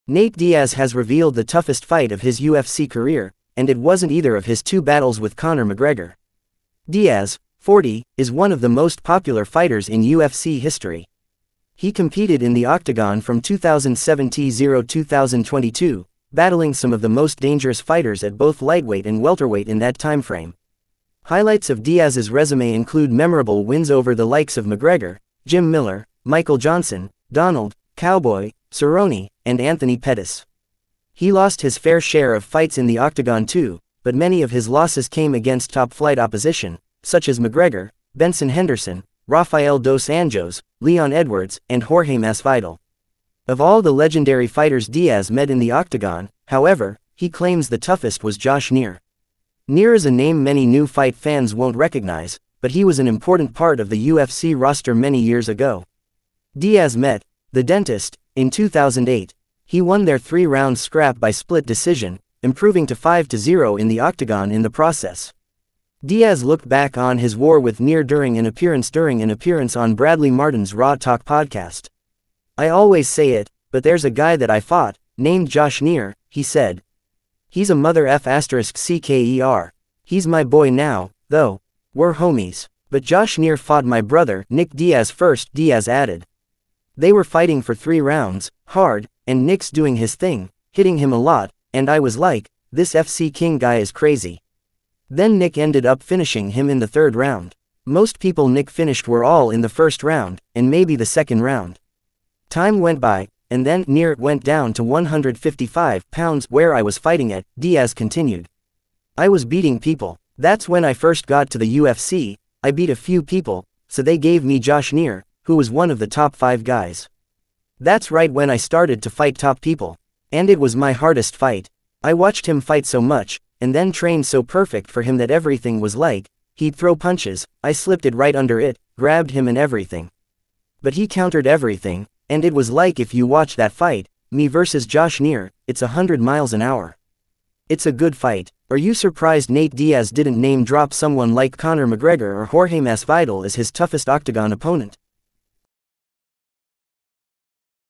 Nate Diaz has revealed the toughest fight of his UFC career, and it wasn't either of his two battles with Conor McGregor. Diaz, 40, is one of the most popular fighters in UFC history. He competed in the Octagon from 2017–2022, battling some of the most dangerous fighters at both lightweight and welterweight in that timeframe. Highlights of Diaz's resume include memorable wins over the likes of McGregor, Jim Miller, Michael Johnson, Donald, Cowboy, Cerrone, and Anthony Pettis. He lost his fair share of fights in the Octagon too, but many of his losses came against top-flight opposition, such as McGregor, Benson Henderson, Rafael dos Anjos, Leon Edwards, and Jorge Masvidal. Of all the legendary fighters Diaz met in the Octagon, however, he claims the toughest was Josh Neer. Neer is a name many new fight fans won't recognize, but he was an important part of the UFC roster many years ago. Diaz met The Dentist in 2008. He won their 3-round scrap by split decision, improving to 5-0 in the Octagon in the process. Diaz looked back on his war with Neer during an appearance on Bradley Martin's Raw Talk podcast. "I always say it, but there's a guy that I fought, named Josh Neer," he said. "He's a mother f***cker. He's my boy now, though. We're homies. But Josh Neer fought my brother, Nick Diaz first," Diaz added. "They were fighting for 3 rounds, hard, and Nick's doing his thing, hitting him a lot, and I was like, this FC King guy is crazy. Then Nick ended up finishing him in the 3rd round. Most people Nick finished were all in the 1st round, and maybe the 2nd round. Time went by, and then Neer went down to 155 pounds where I was fighting at," Diaz continued. "I was beating people. That's when I first got to the UFC. I beat a few people, so they gave me Josh Neer, who was one of the top 5 guys. That's right when I started to fight top people. And it was my hardest fight. I watched him fight so much, and then trained so perfect for him that everything was like, he'd throw punches, I slipped it right under it, grabbed him and everything. But he countered everything, and it was like if you watch that fight, me versus Josh Neer, it's 100 miles an hour. It's a good fight." Are you surprised Nate Diaz didn't name drop someone like Conor McGregor or Jorge Masvidal as his toughest Octagon opponent?